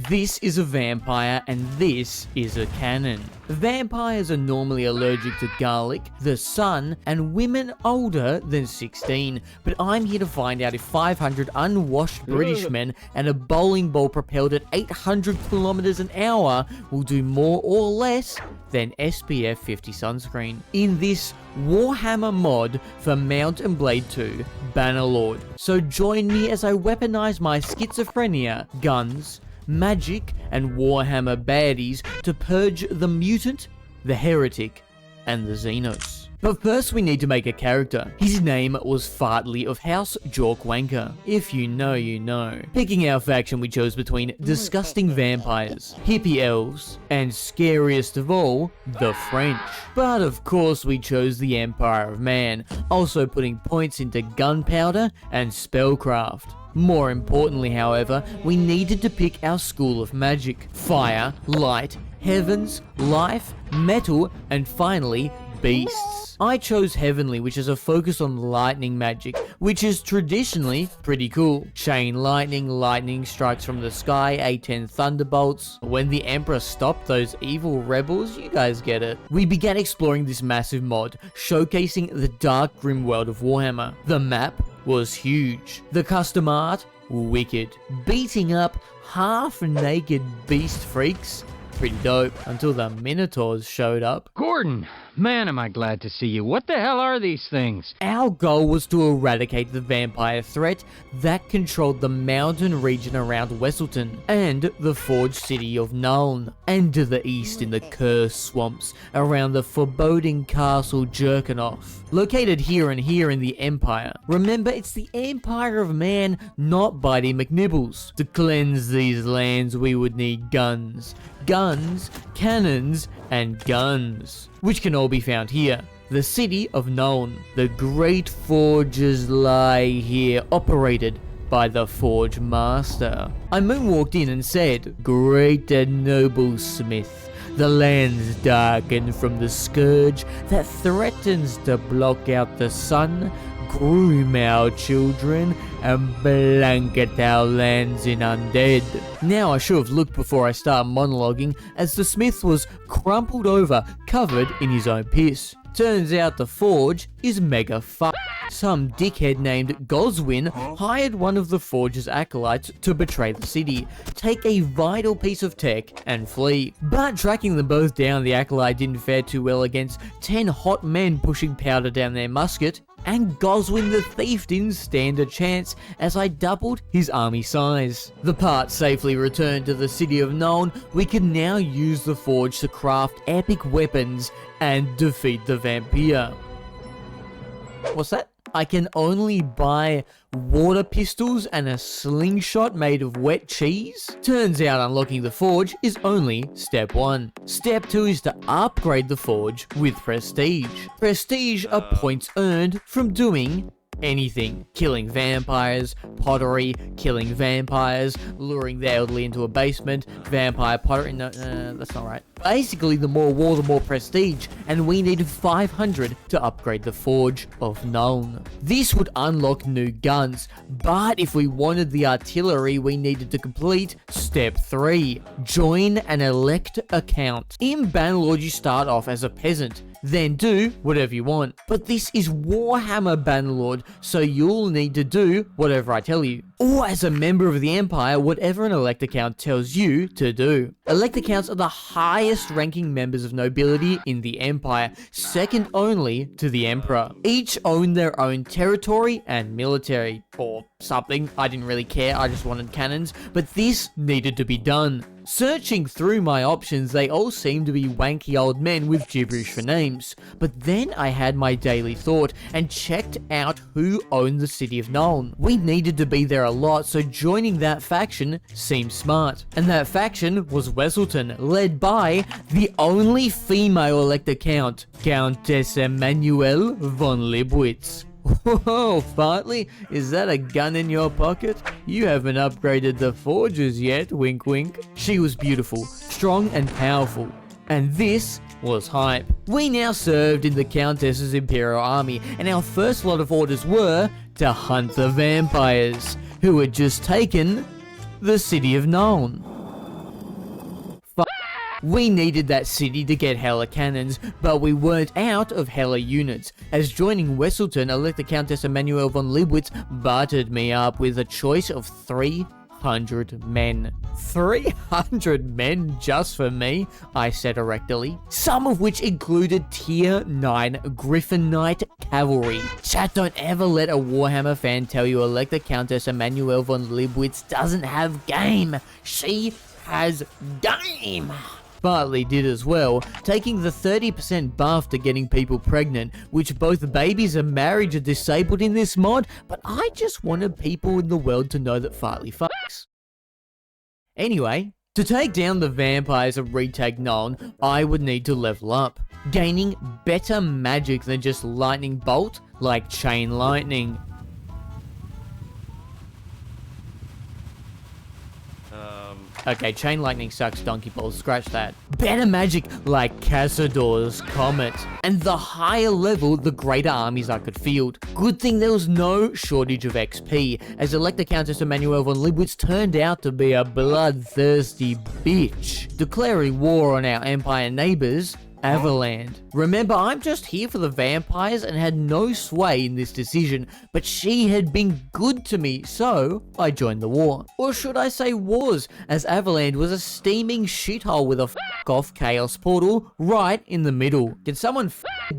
This is a vampire and this is a cannon. Vampires are normally allergic to garlic, the sun, and women older than 16, but I'm here to find out if 500 unwashed British men and a bowling ball propelled at 800 kilometers an hour will do more or less than SPF 50 sunscreen in this Warhammer mod for Mount and Blade 2 Bannerlord. So join me as I weaponize my schizophrenia, guns, magic, and Warhammer baddies to purge the mutant, the heretic, and the Xenos. But first we need to make a character. His name was Fartley of House Jorkwanker. If you know, you know. Picking our faction, we chose between disgusting vampires, hippie elves, and scariest of all, the French. But of course we chose the Empire of Man, also putting points into gunpowder and spellcraft. More importantly, however, we needed to pick our school of magic. Fire, light, heavens, life, metal, and finally, beasts. I chose Heavenly, which is a focus on lightning magic, which is traditionally pretty cool. Chain lightning, lightning strikes from the sky, A10 thunderbolts. When the Emperor stopped those evil rebels, you guys get it. We began exploring this massive mod, showcasing the dark grim world of Warhammer. The map was huge. The custom art, wicked. Beating up half-naked beast freaks, pretty dope, until the Minotaurs showed up. Gordon, man am I glad to see you. What the hell are these things? Our goal was to eradicate the vampire threat that controlled the mountain region around Wesselton and the forged city of Nuln, and to the east in the cursed swamps around the foreboding castle Jerkenoff. Located here and here in the Empire. Remember, it's the Empire of Man, not Bitey McNibbles. To cleanse these lands, we would need guns. Guns, cannons, and guns, which can all be found here. The city of Nuln. The great forges lie here, operated by the Forge Master. I moonwalked in and said, "Great and noble smith, the lands darken from the scourge that threatens to block out the sun, groom our children, and blanket our lands in undead." Now I should have looked before I start monologuing, as the smith was crumpled over, covered in his own piss. Turns out the forge is mega fucked. Some dickhead named Goswin hired one of the forge's acolytes to betray the city, take a vital piece of tech, and flee. But tracking them both down, the acolyte didn't fare too well against 10 hot men pushing powder down their musket, and Goswin the thief didn't stand a chance as I doubled his army size. The part safely returned to the city of Nuln, we can now use the forge to craft epic weapons and defeat the vampire. What's that? I can only buy water pistols and a slingshot made of wet cheese? Turns out unlocking the forge is only step 1. Step 2 is to upgrade the forge with prestige. Prestige are points earned from doing anything. Killing vampires, pottery, killing vampires, luring the elderly into a basement, vampire pottery, no, that's not right. Basically, the more war, the more prestige, and we needed 500 to upgrade the Forge of Nuln. This would unlock new guns, but if we wanted the artillery, we needed to complete step 3. Join an elect account. In Bannerlord, you start off as a peasant, then do whatever you want. But this is Warhammer Bannerlord, so you'll need to do whatever I tell you. Or as a member of the Empire, whatever an elect account tells you to do. Elect accounts are the highest ranking members of nobility in the Empire, second only to the Emperor. Each own their own territory and military, or something. I didn't really care, I just wanted cannons, but this needed to be done. Searching through my options, they all seemed to be wanky old men with gibberish for names. But then I had my daily thought and checked out who owned the city of Nuln. We needed to be there a lot, so joining that faction seemed smart. And that faction was Wesselton, led by the only female elect count, Countess Emanuelle von Libwitz. Whoa, Fartley, is that a gun in your pocket? You haven't upgraded the forges yet, wink wink. She was beautiful, strong and powerful, and this was hype. We now served in the Countess's Imperial Army, and our first lot of orders were to hunt the vampires, who had just taken the city of Nuln. We needed that city to get hella cannons, but we weren't out of hella units, as joining Wesselton, Elector Countess Emanuel von Libwitz buttered me up with a choice of 300 men. 300 men just for me, I said erectily. Some of which included tier 9 Griffin Knight cavalry. Chat, don't ever let a Warhammer fan tell you Elector Countess Emanuel von Libwitz doesn't have game. She has game. Bartley did as well, taking the 30% buff to getting people pregnant, which both babies and marriage are disabled in this mod, but I just wanted people in the world to know that Fartley fucks. Anyway, to take down the vampires and retake Nuln, I would need to level up, gaining better magic than just lightning bolt, like chain lightning. Okay, chain lightning sucks, donkey balls, scratch that. Better magic like Cazador's Comet. And the higher level, the greater armies I could field. Good thing there was no shortage of XP, as Elector Countess Emanuel von Libwitz turned out to be a bloodthirsty bitch, declaring war on our Empire neighbors, Avalheim. Remember, I'm just here for the vampires and had no sway in this decision, but she had been good to me, so I joined the war. Or should I say wars, as Avalheim was a steaming shithole with a f***off chaos portal right in the middle. Can someone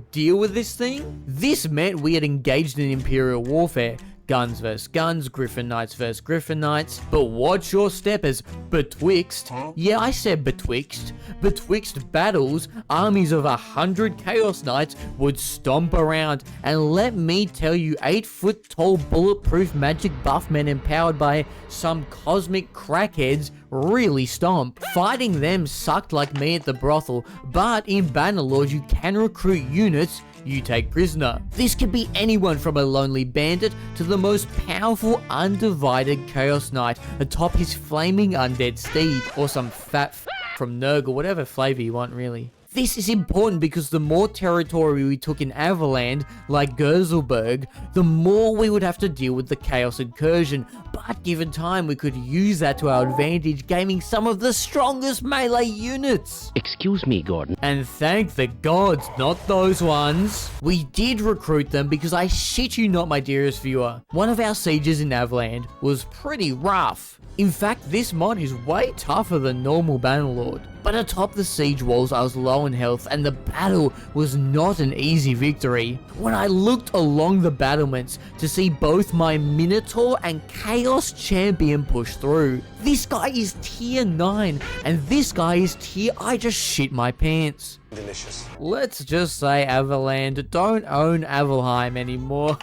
deal with this thing? This meant we had engaged in Imperial warfare. Guns versus guns, Griffin Knights versus Griffin Knights, but watch your step as betwixt. Yeah, I said betwixt. Betwixt battles, armies of 100 Chaos Knights would stomp around, and let me tell you, 8-foot tall bulletproof magic buff men empowered by some cosmic crackheads really stomp. Fighting them sucked like me at the brothel, but in Bannerlord you can recruit units you take prisoner. This could be anyone from a lonely bandit to the most powerful undivided Chaos Knight atop his flaming undead steed, or some fat from Nurg, or whatever flavor you want really. This is important because the more territory we took in Avalheim, like Gerzelberg, the more we would have to deal with the Chaos Incursion, but given time we could use that to our advantage, gaining some of the strongest melee units. Excuse me, Gordon. And thank the gods, not those ones. We did recruit them because I shit you not, my dearest viewer, one of our sieges in Avalheim was pretty rough. In fact, this mod is way tougher than normal Bannerlord. But atop the siege walls I was low in health and the battle was not an easy victory. When I looked along the battlements to see both my Minotaur and Chaos Champion push through. This guy is tier 9 and this guy is tier I just shit my pants. Delicious. Let's just say Avalheim don't own Avalheim anymore.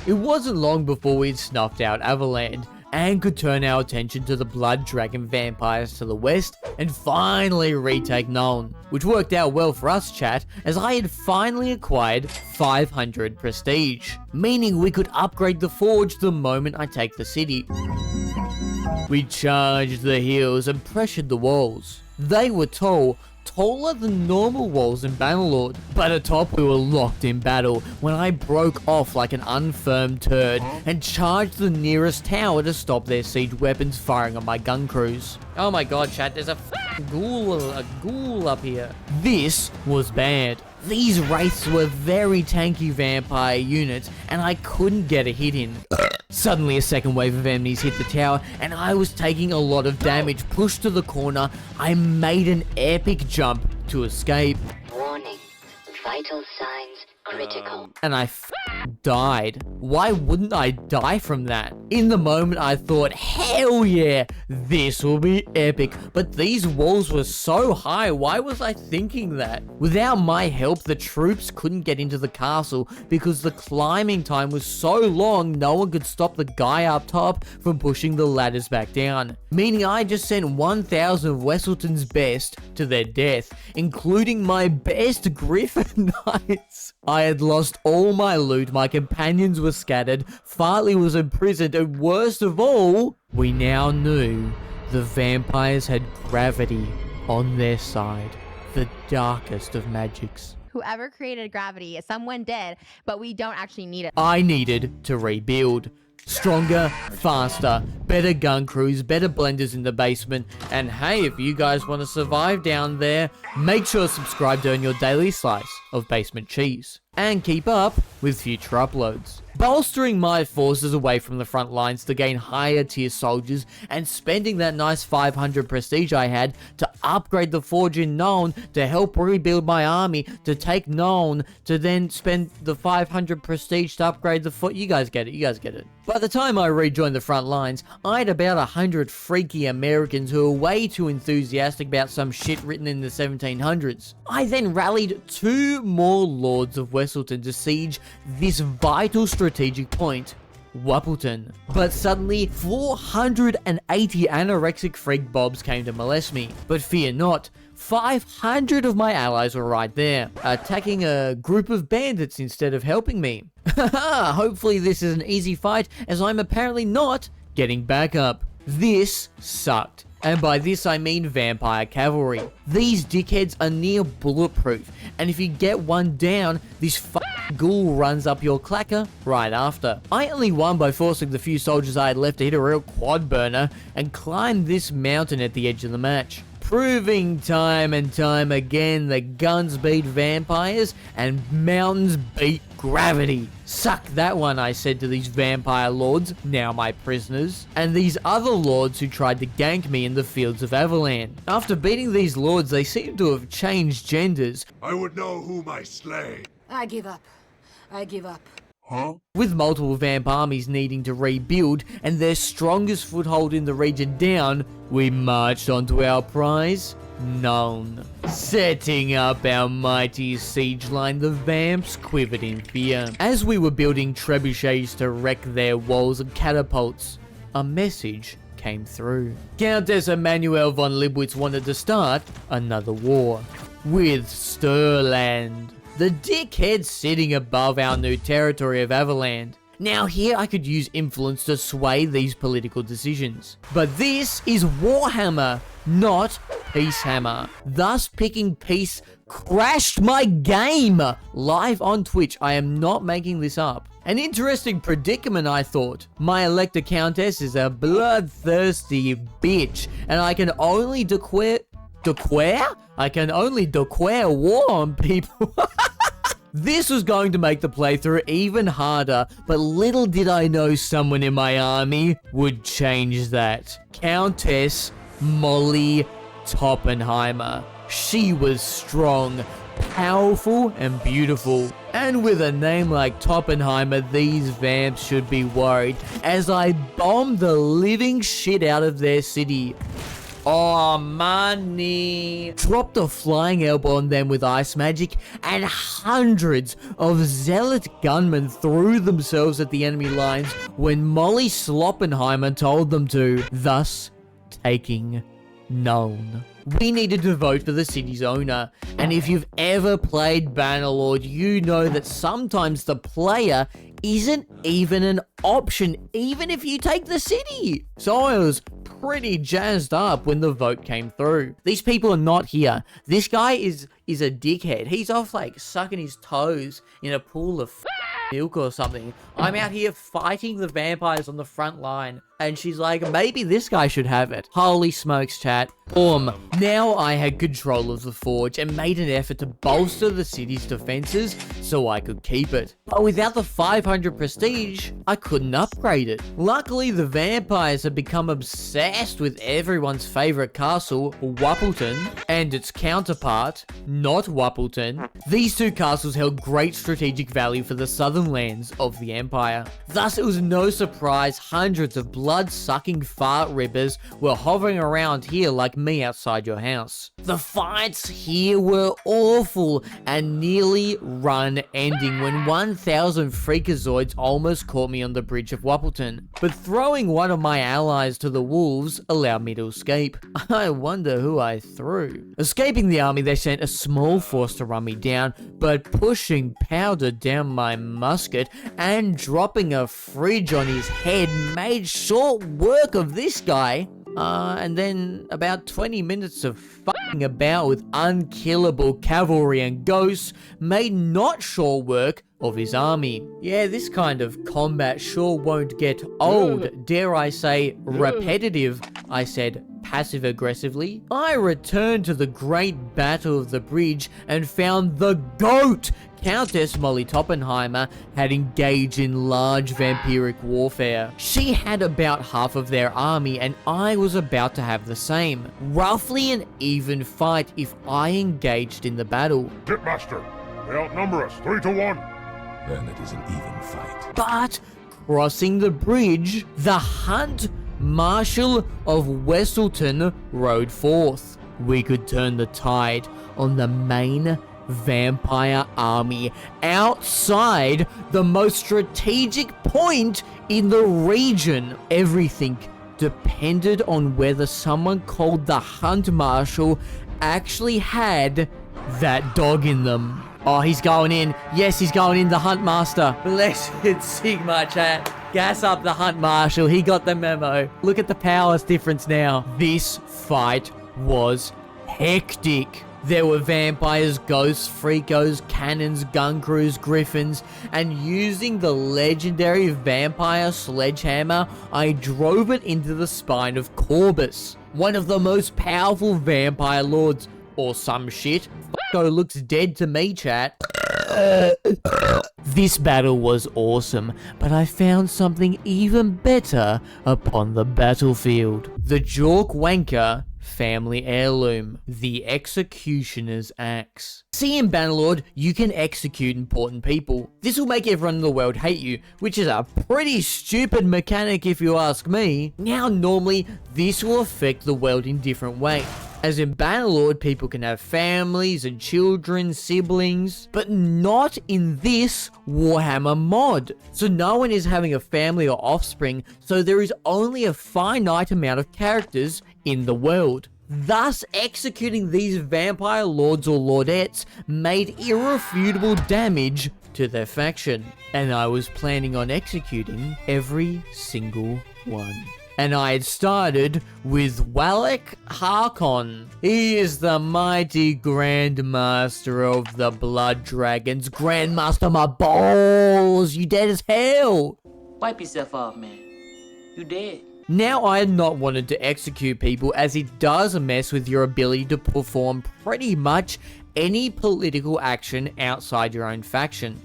It wasn't long before we'd snuffed out Avalheim and could turn our attention to the Blood Dragon vampires to the west and finally retake Nuln, which worked out well for us, chat, as I had finally acquired 500 prestige, meaning we could upgrade the forge the moment I take the city. We charged the hills and pressured the walls. They were tall, taller than normal walls in Bannerlord, but atop we were locked in battle when I broke off like an unfirmed turd and charged the nearest tower to stop their siege weapons firing on my gun crews. Oh my god, chat, there's a ghoul up here. This was bad. These wraiths were very tanky vampire units and I couldn't get a hit in. Suddenly a second wave of enemies hit the tower and I was taking a lot of damage. Pushed to the corner, I made an epic jump to escape. Warning, vital signs critical. And I died. Why wouldn't I die from that? In the moment I thought, hell yeah, this will be epic. But these walls were so high, why was I thinking that? Without my help, the troops couldn't get into the castle because the climbing time was so long, no one could stop the guy up top from pushing the ladders back down. Meaning I just sent 1,000 of Wesselton's best to their death, including my best Griffin Knights. I had lost all my loot, my companions were scattered, Fartley was imprisoned, and worst of all, we now knew the vampires had gravity on their side, the darkest of magics. Whoever created gravity, someone did, but we don't actually need it. I needed to rebuild. Stronger, faster, better gun crews, better blenders in the basement, and hey, if you guys want to survive down there, make sure to subscribe to earn your daily slice of basement cheese, and keep up with future uploads. Bolstering my forces away from the front lines to gain higher tier soldiers, and spending that nice 500 prestige I had to upgrade the forge in Nuln to help rebuild my army to take Nuln, to then spend the 500 prestige to upgrade the foot. You guys get it, you guys get it. By the time I rejoined the front lines, I had about 100 freaky Americans who were way too enthusiastic about some shit written in the 1700s. I then rallied 2 more Lords of Wesselton to siege this vital strategic point, Wappleton. But suddenly, 480 anorexic freak bobs came to molest me. But fear not, 500 of my allies were right there, attacking a group of bandits instead of helping me. Haha, hopefully this is an easy fight, as I'm apparently not getting back up. This sucked. And by this I mean vampire cavalry. These dickheads are near bulletproof, and if you get one down, this ghoul runs up your clacker right after. I only won by forcing the few soldiers I had left to hit a real quad burner and climb this mountain at the edge of the match, proving time and time again that guns beat vampires and mountains beat gravity. Suck that one, I said to these vampire lords, now my prisoners, and these other lords who tried to gank me in the fields of Avalheim. After beating these lords, they seem to have changed genders. I would know whom I slay. I give up. I give up. Huh? With multiple vamp armies needing to rebuild and their strongest foothold in the region down, we marched onto our prize, Nuln. Setting up our mighty siege line, the vamps quivered in fear. As we were building trebuchets to wreck their walls and catapults, a message came through. Countess Emanuel von Libwitz wanted to start another war with Sterland, the dickhead sitting above our new territory of Avalheim. Now here I could use influence to sway these political decisions. But this is Warhammer, not Peacehammer. Thus picking peace crashed my game! Live on Twitch, I am not making this up. An interesting predicament, I thought. My Elector Countess is a bloodthirsty bitch, and I can only declare war on people. This was going to make the playthrough even harder, but little did I know someone in my army would change that. Countess Molly Toppenheimer. She was strong, powerful, and beautiful. And with a name like Toppenheimer, these vamps should be worried, as I bombed the living shit out of their city. Oh, money. Dropped a flying elbow on them with ice magic, and hundreds of zealot gunmen threw themselves at the enemy lines when Molly Sloppenheimer told them to, thus taking Nuln. We needed to vote for the city's owner, and if you've ever played Bannerlord, you know that sometimes the player isn't even an option, even if you take the city. So I was pretty jazzed up when the vote came through. These people are not here. This guy is a dickhead. He's off like sucking his toes in a pool of milk or something. I'm out here fighting the vampires on the front line, and she's like, maybe this guy should have it. Holy smokes, chat. Boom. Now I had control of the forge and made an effort to bolster the city's defenses so I could keep it. But without the 500 prestige, I couldn't upgrade it. Luckily, the vampires had become obsessed with everyone's favorite castle, Wappleton, and its counterpart, not Wappleton. These two castles held great strategic value for the southern lands of the Empire. Thus, it was no surprise hundreds of blood-sucking fart ribbers were hovering around here like me outside your house. The fights here were awful and nearly run-ending when 1,000 freakazoids almost caught me on the bridge of Wappleton. But throwing one of my allies to the wolves allowed me to escape. I wonder who I threw. Escaping the army, they sent a small force to run me down, but pushing powder down my musket and dropping a fridge on his head made short work of this guy. and then about 20 minutes of fucking about with unkillable cavalry and ghosts made not short work of his army. Yeah, this kind of combat sure won't get old, dare I say repetitive, I said passive-aggressively. I returned to the great battle of the bridge and found the GOAT! Countess Molly Toppenheimer had engaged in large vampiric warfare. She had about half of their army and I was about to have the same. Roughly an even fight if I engaged in the battle. Pitmaster, they outnumber us 3-1. Then it is an even fight. But crossing the bridge, the Hunt Marshal of Wesselton rode forth. We could turn the tide on the main vampire army outside the most strategic point in the region. Everything depended on whether someone called the Hunt Marshal actually had that dog in them. Oh, he's going in. Yes, he's going in, the Hunt Master. Blessed Sigma, chat. Gas up the Hunt Marshal. He got the memo. Look at the powers difference now. This fight was hectic. There were vampires, ghosts, freakos, cannons, gun crews, griffins, and using the legendary vampire sledgehammer, I drove it into the spine of Corbus, one of the most powerful vampire lords, or some shit. F***o looks dead to me, chat. This battle was awesome, but I found something even better upon the battlefield. The Jork Wanker family heirloom, the Executioner's Axe. See, in Bannerlord, you can execute important people. This will make everyone in the world hate you, which is a pretty stupid mechanic if you ask me. Now, normally, this will affect the world in different ways. As in Bannerlord, people can have families and children, siblings, but not in this Warhammer mod. So no one is having a family or offspring, so there is only a finite amount of characters in the world. Thus, executing these vampire lords or lordettes made irrefutable damage to their faction. And I was planning on executing every single one. And I had started with Wallach Harkon. He is the mighty Grandmaster of the Blood Dragons. Grandmaster my balls, you dead as hell. Wipe yourself off, man. You dead. Now, I had not wanted to execute people as it does mess with your ability to perform pretty much any political action outside your own faction.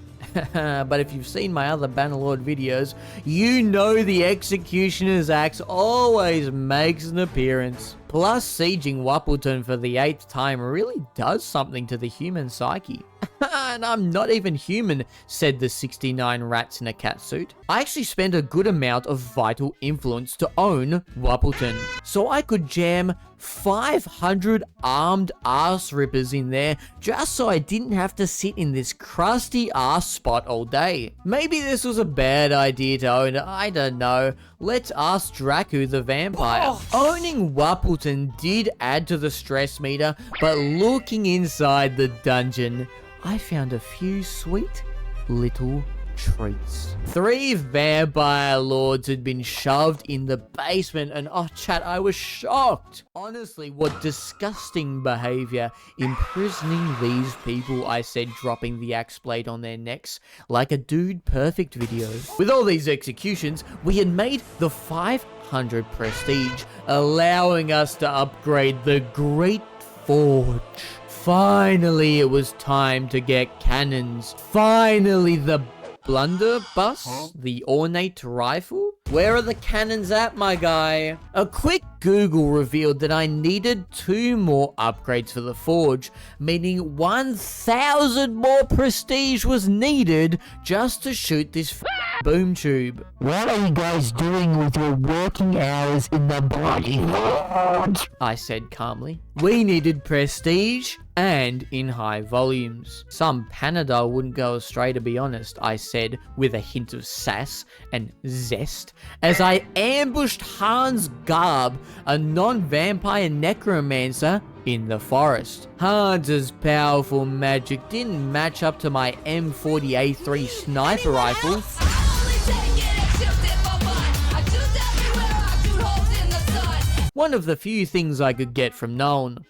But if you've seen my other Bannerlord videos, you know the Executioner's Axe always makes an appearance. Plus, sieging Wappleton for the 8th time really does something to the human psyche. And I'm not even human, said the 69 rats in a catsuit. I actually spent a good amount of vital influence to own Wappleton, so I could jam 500 armed ass rippers in there just so I didn't have to sit in this crusty ass spot all day. Maybe this was a bad idea to own, I don't know. Let's ask Dracu the vampire. Owning Wappleton did add to the stress meter, but looking inside the dungeon, I found a few sweet little treats. 3 vampire lords had been shoved in the basement and oh chat, I was shocked. Honestly, what disgusting behavior imprisoning these people, I said, dropping the axe blade on their necks like a Dude Perfect video. With all these executions, we had made the 500 prestige, allowing us to upgrade the Great Forge. Finally, it was time to get cannons. Finally, the blunderbuss, the ornate rifle. Where are the cannons at, my guy? A quick Google revealed that I needed 2 more upgrades for the forge, meaning 1,000 more prestige was needed just to shoot this boom tube. What are you guys doing with your working hours in the bloody forge? I said calmly. We needed prestige and in high volumes. Some Panadol wouldn't go astray, to be honest, I said with a hint of sass and zest as I ambushed Hans Garb, a non-vampire necromancer in the forest. Hans's powerful magic didn't match up to my M40A3 sniper rifle. One of the few things I could get from Nuln.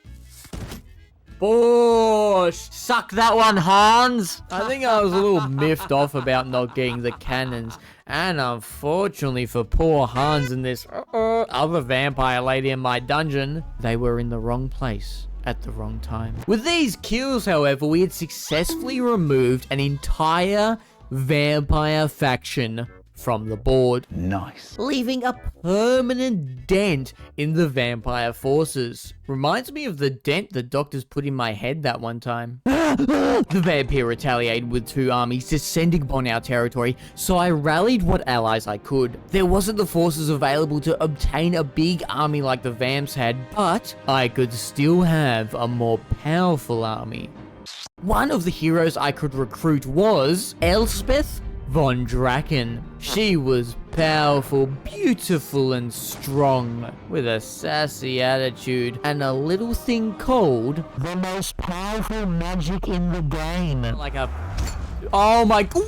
Bosh! Suck that one, Hans! I think I was a little miffed off about not getting the cannons. And unfortunately for poor Hans and this other vampire lady in my dungeon, they were in the wrong place at the wrong time. With these kills, however, we had successfully removed an entire vampire faction from the board. Nice. Leaving a permanent dent in the vampire forces. Reminds me of the dent the doctors put in my head that one time. The vampire retaliated with 2 armies descending upon our territory, so I rallied what allies I could. There wasn't the forces available to obtain a big army like the vamps had, but I could still have a more powerful army. One of the heroes I could recruit was Elspeth von Draken. She was powerful, beautiful, and strong, with a sassy attitude and a little thing called The most powerful magic in the game. like a... Oh my god!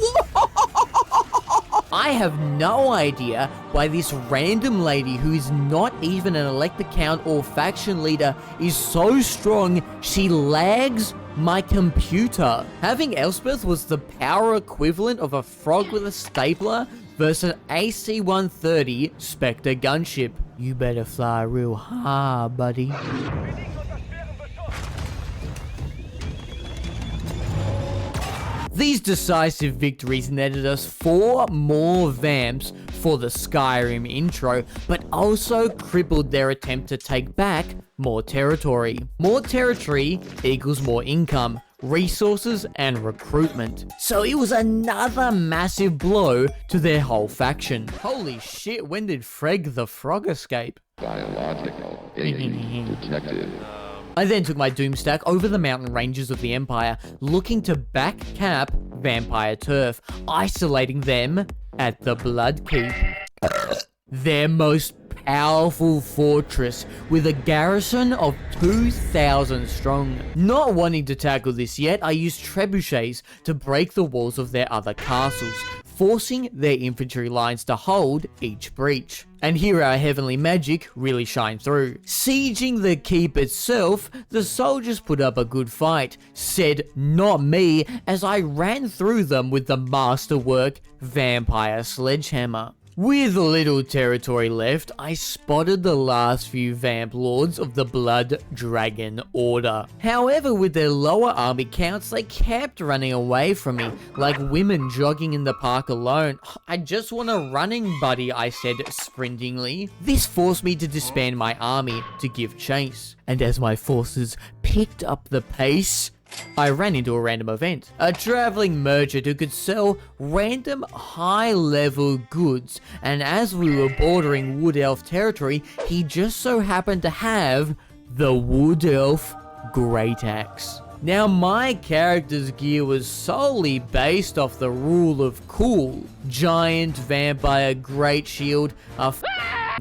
I have no idea why this random lady who is not even an elected count or faction leader is so strong she lags my computer. Having Elspeth was the power equivalent of a frog with a stapler versus an AC-130 Spectre gunship. You better fly real high, buddy. These decisive victories netted us 4 more vamps for the Skyrim intro, but also crippled their attempt to take back more territory. More territory equals more income, resources, and recruitment. So it was another massive blow to their whole faction. Holy shit, when did Freg the Frog escape? Biological enemy detected. I then took my Doomstack over the mountain ranges of the Empire, looking to backcap vampire turf, isolating them at the Blood Keep. Their most powerful fortress with a garrison of 2,000 strong. Not wanting to tackle this yet, I used trebuchets to break the walls of their other castles, forcing their infantry lines to hold each breach. And here our heavenly magic really shined through. Sieging the keep itself, the soldiers put up a good fight, said not me, as I ran through them with the masterwork vampire sledgehammer. With little territory left, I spotted the last few vamp lords of the Blood Dragon Order. However, with their lower army counts, they kept running away from me, like women jogging in the park alone. I just want a running buddy, I said sprintingly. This forced me to disband my army to give chase. And as my forces picked up the pace, I ran into a random event. A traveling merchant who could sell random high-level goods, and as we were bordering Wood Elf territory, he just so happened to have the Wood Elf Great Axe. Now, my character's gear was solely based off the rule of cool. Giant vampire great shield, a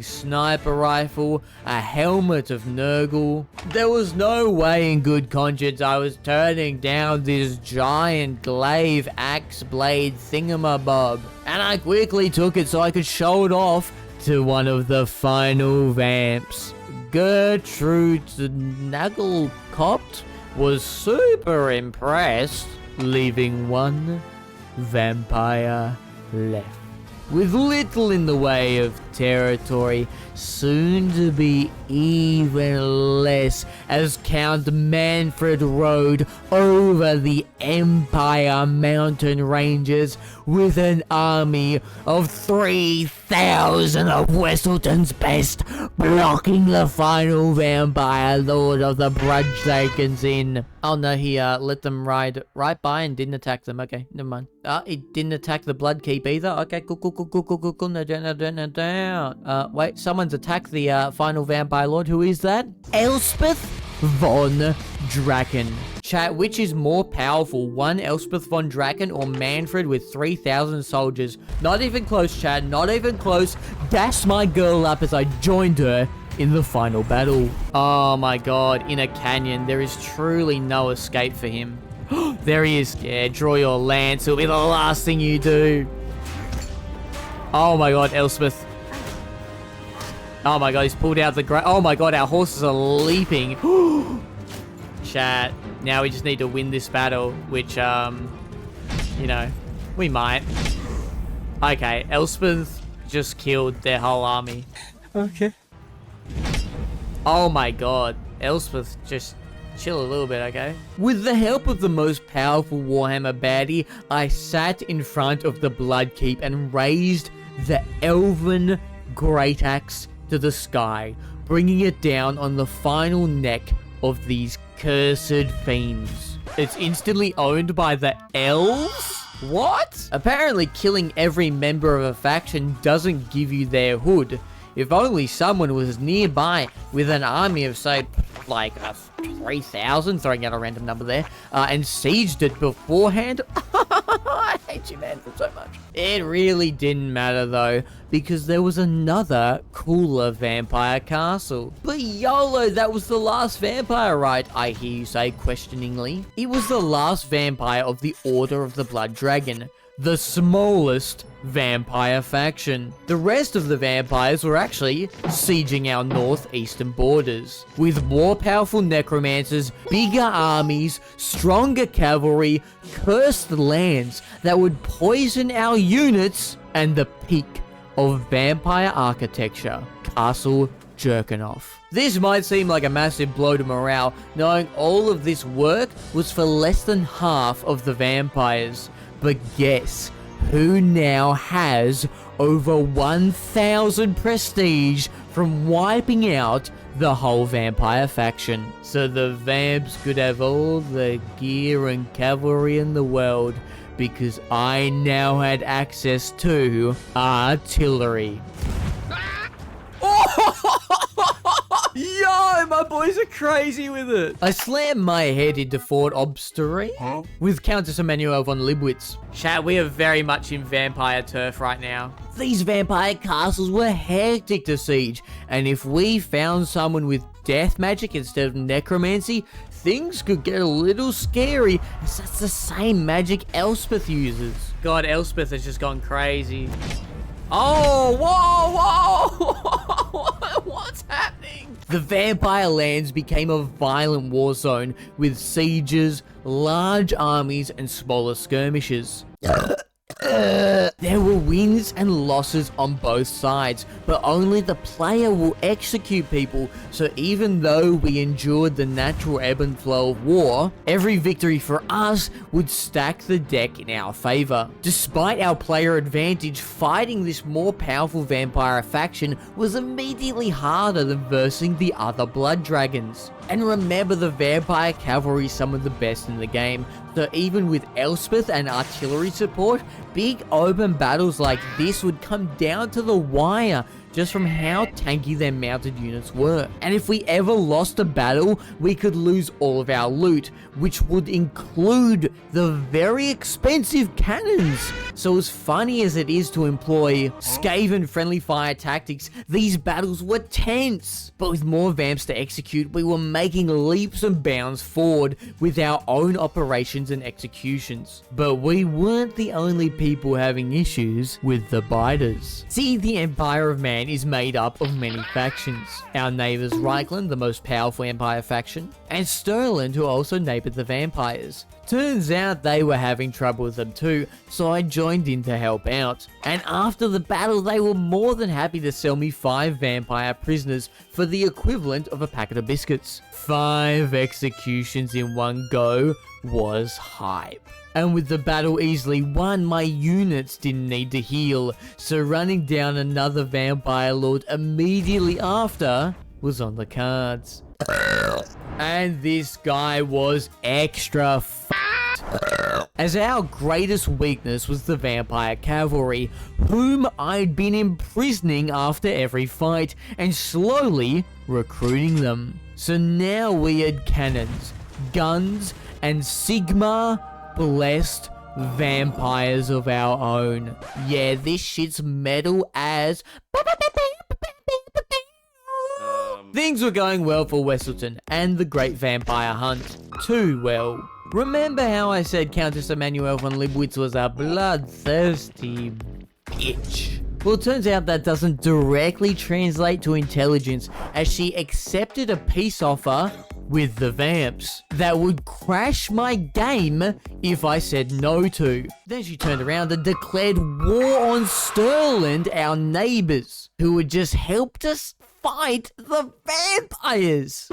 sniper rifle, a helmet of Nurgle. There was no way in good conscience I was turning down this giant glaive axe blade thingamabob. And I quickly took it so I could show it off to one of the final vamps. Gertrude Nagelkopt was super impressed, leaving one vampire left. With little in the way of territory, soon to be even less, as Count Manfred rode over the Empire mountain ranges with an army of 3,000 of Wesselton's best, blocking the final vampire lord of the Brudgedaken's Inn. Oh no, he let them ride right by and didn't attack them. Okay, never mind. He didn't attack the Blood Keep either. Okay, cool. No doubt. Wait, someone's attacked the final vampire lord. Who is that? Elspeth von Draken. Chat, which is more powerful, one Elspeth von Draken or Manfred with 3,000 soldiers? Not even close, chat, not even close. Dash my girl up as I joined her in the final battle. Oh my god, in a canyon, there is truly no escape for him. There he is. Yeah, draw your lance, it'll be the last thing you do. Oh my god, Elspeth. Oh my god, he's pulled out the oh my god, our horses are leaping. Chat. Now we just need to win this battle, which, you know, we might. Okay, Elspeth just killed their whole army. Okay. Oh my god. Elspeth, just chill a little bit, okay? With the help of the most powerful Warhammer baddie, I sat in front of the Blood Keep and raised the Elven Great Axe to the sky, bringing it down on the final neck of these cursed fiends. It's instantly owned by the elves? What? Apparently killing every member of a faction doesn't give you their hood. If only someone was nearby with an army of, say, like 3,000, throwing out a random number there, and sieged it beforehand. I hate you, man, so much. It really didn't matter, though, because there was another cooler vampire castle. But YOLO, that was the last vampire, right? I hear you say questioningly. It was the last vampire of the Order of the Blood Dragon, the smallest vampire faction. The rest of the vampires were actually sieging our northeastern borders, with more powerful necromancers, bigger armies, stronger cavalry, cursed lands that would poison our units, and the peak of vampire architecture, Castle Jerkenoff. This might seem like a massive blow to morale, knowing all of this work was for less than half of the vampires. But guess who now has over 1,000 prestige from wiping out the whole vampire faction? So the vamps could have all the gear and cavalry in the world, because I now had access to artillery. Yo, my boys are crazy with it. I slammed my head into Fort Obstery with Countess Emmanuel von Libwitz. Chat, we are very much in vampire turf right now. These vampire castles were hectic to siege, and if we found someone with death magic instead of necromancy, things could get a little scary, as that's the same magic Elspeth uses. God, Elspeth has just gone crazy. Oh, whoa! What's happening? The vampire lands became a violent war zone with sieges, large armies, and smaller skirmishes. There were wins and losses on both sides, but only the player will execute people, so even though we endured the natural ebb and flow of war, every victory for us would stack the deck in our favor. Despite our player advantage, fighting this more powerful vampire faction was immediately harder than versing the other blood dragons. And remember, the vampire cavalry is some of the best in the game, so even with Elspeth and artillery support, big open battles like this would come down to the wire, just from how tanky their mounted units were. And if we ever lost a battle, we could lose all of our loot, which would include the very expensive cannons. So as funny as it is to employ Skaven friendly fire tactics, these battles were tense. But with more vamps to execute, we were making leaps and bounds forward with our own operations and executions. But we weren't the only people having issues with the biters. See, the Empire of Man is made up of many factions. Our neighbors Reichland, the most powerful Empire faction, and Sterland, who also neighbored the vampires. Turns out they were having trouble with them too, so I joined in to help out. And after the battle, they were more than happy to sell me 5 vampire prisoners for the equivalent of a packet of biscuits. 5 executions in one go was hype. And with the battle easily won, my units didn't need to heal, so running down another vampire lord immediately after was on the cards. And this guy was extra f***ed, as our greatest weakness was the vampire cavalry, whom I'd been imprisoning after every fight and slowly recruiting them. So now we had cannons, guns, and Sigma blessed vampires of our own. Yeah, this shit's metal as... Things were going well for Wesselton and the Great Vampire Hunt. Too well. Remember how I said Countess Emmanuel von Libwitz was a bloodthirsty bitch? Well, it turns out that doesn't directly translate to intelligence, as she accepted a peace offer with the vamps that would crash my game if I said no to. Then she turned around and declared war on Sterland, our neighbors, who had just helped us fight the vampires.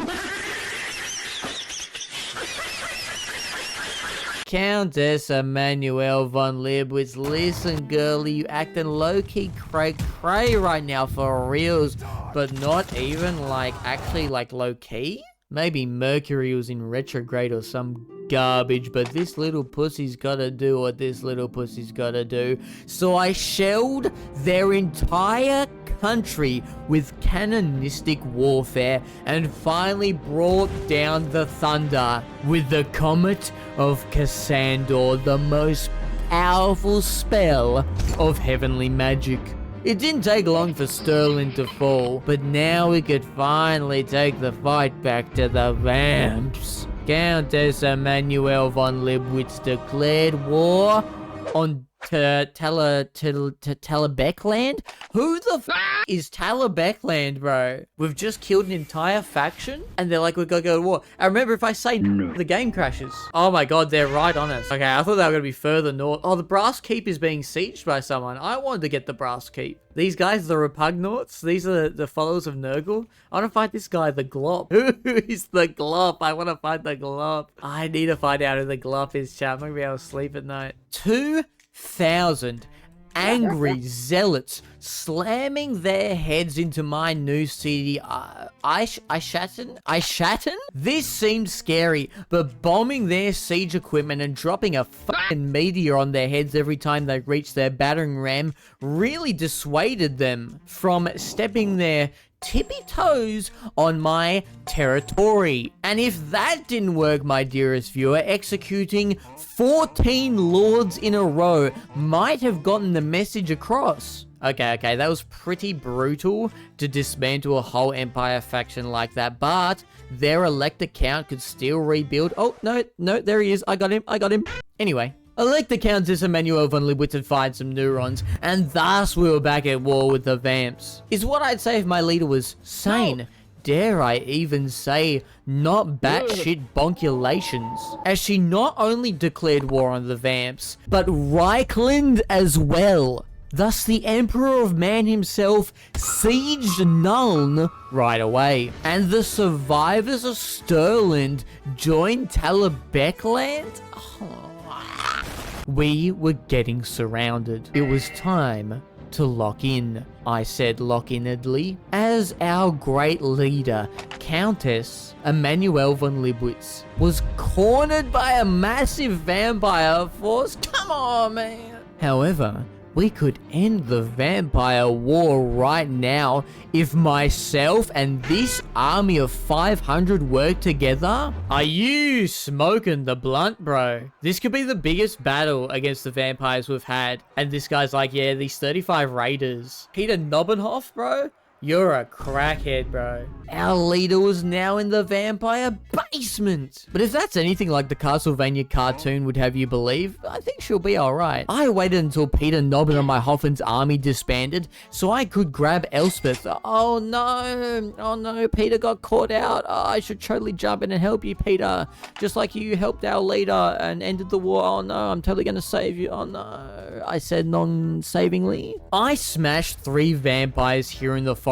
Countess Emmanuel von Libwitz, listen girlie, you acting low-key cray-cray right now for reals, but not even like, actually like low-key? Maybe Mercury was in retrograde or some garbage, but this little pussy's gotta do what this little pussy's gotta do. So I shelled their entire country with canonistic warfare and finally brought down the thunder with the Comet of Cassandor, the most powerful spell of heavenly magic. It didn't take long for Sterling to fall, but now we could finally take the fight back to the vamps. Countess Emmanuel von Libwitz declared war on Talabeckland? Who the f is Talabeckland, bro? We've just killed an entire faction, and they're like, we're gonna go to war. And remember, if I say no, the game crashes. Oh my god, they're right on us. Okay, I thought they were gonna be further north. Oh, the Brass Keep is being sieged by someone. I wanted to get the Brass Keep. These guys, the Repugnauts, these are the followers of Nurgle. I want to fight this guy, the Glop. Who is the Glop? I want to fight the Glop. I need to find out who the Glop is, chat. I'm gonna be able to sleep at night. 2,000 angry zealots slamming their heads into my new city. Ishatten? This seemed scary, but bombing their siege equipment and dropping a fucking meteor on their heads every time they reached their battering ram really dissuaded them from stepping their tippy toes on my territory. And if that didn't work, my dearest viewer, executing 14 lords in a row might have gotten the message across. Okay, that was pretty brutal to dismantle a whole empire faction like that, but their elect account could still rebuild. Oh, no, there he is. I got him. Anyway. Elect the Countess Emmanuel von Libwitz and find some neurons, and thus we were back at war with the vamps. Is what I'd say if my leader was sane. No. Dare I even say, not batshit bonkulations, as she not only declared war on the vamps, but Reichland as well. Thus the Emperor of Man himself sieged Nuln right away, and the survivors of Sterland joined Talabeckland? We were getting surrounded. It was time to lock in, I said lock-inedly, as our great leader, Countess Emmanuel von Libwitz, was cornered by a massive vampire force. Come on, man. However, we could end the vampire war right now if myself and this army of 500 work together. Are you smoking the blunt, bro? This could be the biggest battle against the vampires we've had. And this guy's like, yeah, these 35 raiders. Peter Nobbenhoff, bro? You're a crackhead, bro. Our leader was now in the vampire basement. But if that's anything like the Castlevania cartoon would have you believe, I think she'll be alright. I waited until Peter Nobben and my Hoffman's army disbanded so I could grab Elspeth. Oh no, Peter got caught out. Oh, I should totally jump in and help you, Peter. Just like you helped our leader and ended the war. Oh no, I'm totally gonna save you. Oh no, I said non-savingly. I smashed 3 vampires here in the forest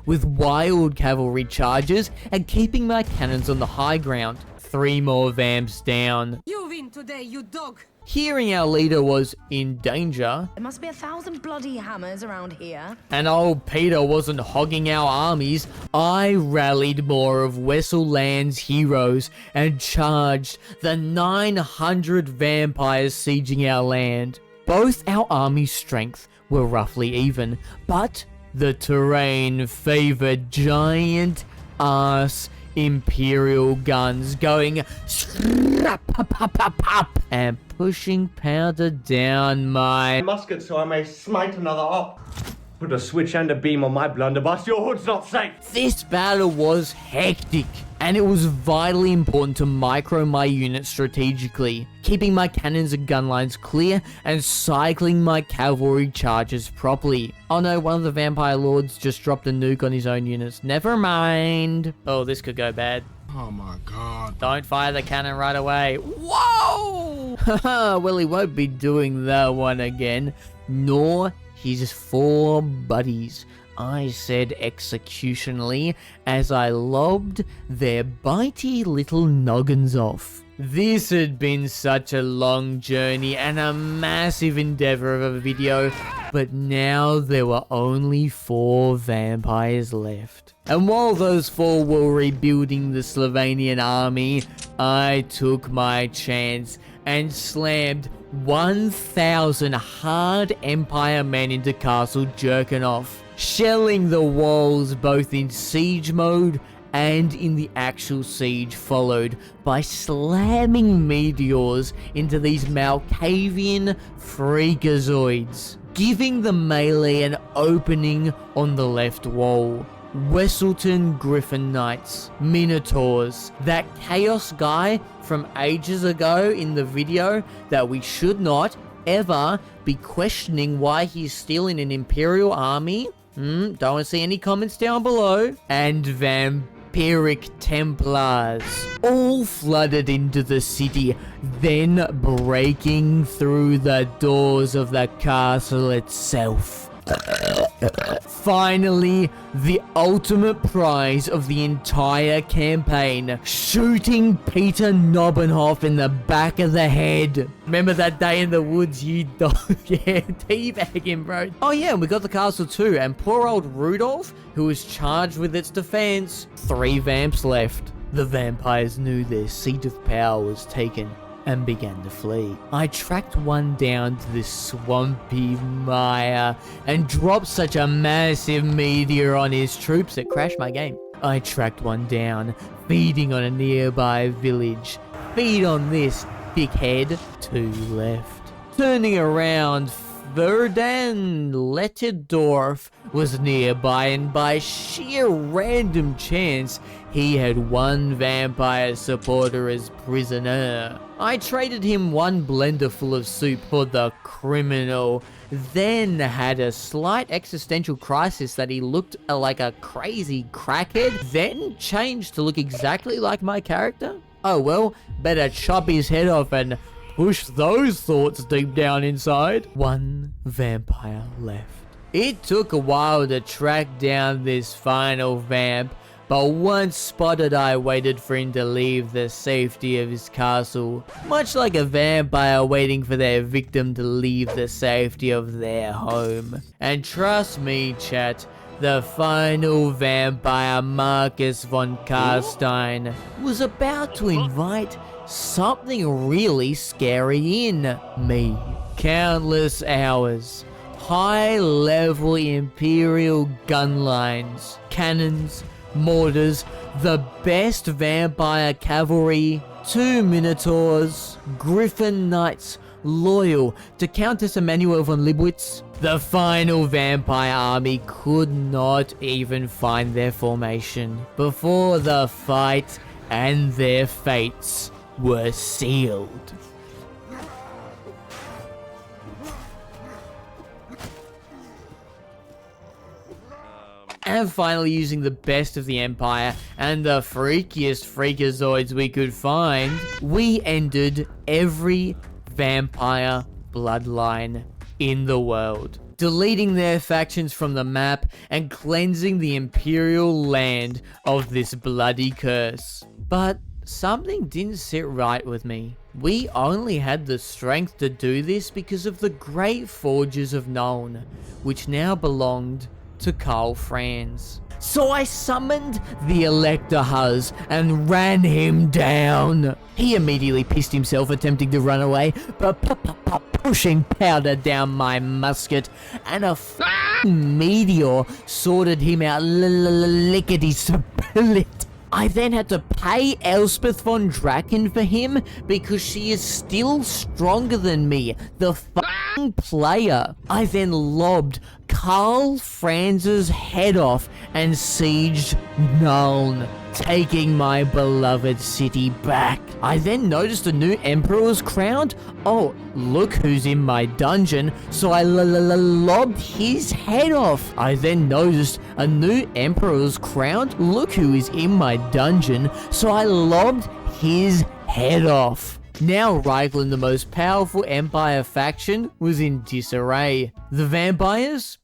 with wild cavalry charges and keeping my cannons on the high ground. 3 more vamps down. You win today, you dog. Hearing our leader was in danger, there must be 1,000 bloody hammers around here, and old Peter wasn't hogging our armies, I rallied more of Wesselland's heroes and charged the 900 vampires sieging our land. Both our army's strength were roughly even, but the terrain favored giant ass Imperial guns going and pushing powder down my musket so I may smite another up. Put a switch and a beam on my blunderbuss. Your hood's not safe. This battle was hectic, and it was vitally important to micro my units strategically, keeping my cannons and gun lines clear and cycling my cavalry charges properly. Oh no, one of the vampire lords just dropped a nuke on his own units. Never mind. Oh, this could go bad. Oh my god. Don't fire the cannon right away. Whoa! Well, he won't be doing that one again, nor his 4 buddies. I said executionally as I lobbed their bitey little noggins off. This had been such a long journey and a massive endeavor of a video, but now there were only 4 vampires left. And while those 4 were rebuilding the Slyvanian army, I took my chance and slammed 1,000 hard Empire men into Castle Jerkenoff, shelling the walls both in siege mode and in the actual siege, followed by slamming meteors into these Malkavian freakazoids, giving the melee an opening on the left wall. Wesselton Griffin Knights, Minotaurs, that Chaos guy from ages ago in the video that we should not ever be questioning why he's still in an Imperial army. Don't want to see any comments down below. And Vampiric Templars, all flooded into the city, then breaking through the doors of the castle itself. Finally, the ultimate prize of the entire campaign, shooting Peter Nobbenhoff in the back of the head. Remember that day in the woods, you dog? Yeah, teabag him, bro. Oh yeah, we got the castle too, and poor old Rudolph, who was charged with its defense. 3 vamps left. The vampires knew their seat of power was taken and began to flee. I tracked one down to this swampy mire and dropped such a massive meteor on his troops it crashed my game. I tracked one down, feeding on a nearby village. Feed on this, dickhead. 2 left. Turning around, Verdan Letterdorf was nearby, and by sheer random chance, he had 1 vampire supporter as prisoner. I traded him 1 blender full of soup for the criminal, then had a slight existential crisis that he looked like a crazy crackhead, then changed to look exactly like my character. Oh well, better chop his head off and push those thoughts deep down inside. 1 vampire left. It took a while to track down this final vamp, but once spotted I waited for him to leave the safety of his castle, much like a vampire waiting for their victim to leave the safety of their home. And trust me, chat, the final vampire, Marcus von Karstein, was about to invite something really scary in me. Countless hours, high-level Imperial gun lines, cannons, mortars, the best vampire cavalry, 2 Minotaurs, Griffin Knights, loyal to Countess Emanuel von Libwitz. The final vampire army could not even find their formation before the fight, and their fates were sealed. And finally, using the best of the Empire and the freakiest freakazoids we could find, we ended every vampire bloodline in the world, deleting their factions from the map and cleansing the Imperial land of this bloody curse. But something didn't sit right with me. We only had the strength to do this because of the great forges of Nuln, which now belonged to Karl Franz. So I summoned the Elector Huz and ran him down. He immediately pissed himself attempting to run away, but pushing powder down my musket, and a meteor sorted him out lickety split. I then had to pay Elspeth von Draken for him because she is still stronger than me, the f***ing player. I then lobbed Karl Franz's head off and sieged Nuln, taking my beloved city back. I then noticed a new emperor was crowned. Oh, look who's in my dungeon, so I lobbed his head off. I then noticed a new emperor was crowned. Look who is in my dungeon, so I lobbed his head off. Now Reichlin, the most powerful Empire faction, was in disarray. The vampires?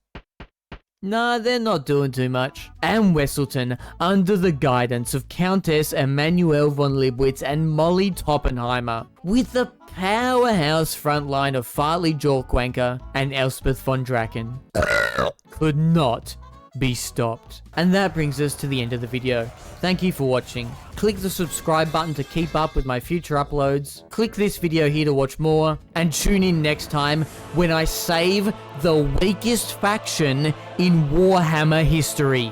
Nah, they're not doing too much. And Wesselton, under the guidance of Countess Emanuelle von Libwitz and Molly Toppenheimer, with the powerhouse frontline of Fartley Jorkwanker and Elspeth von Draken, could not be stopped. And that brings us to the end of the video. Thank you for watching. Click the subscribe button to keep up with my future uploads. Click this video here to watch more, and tune in next time when I save the weakest faction in Warhammer history.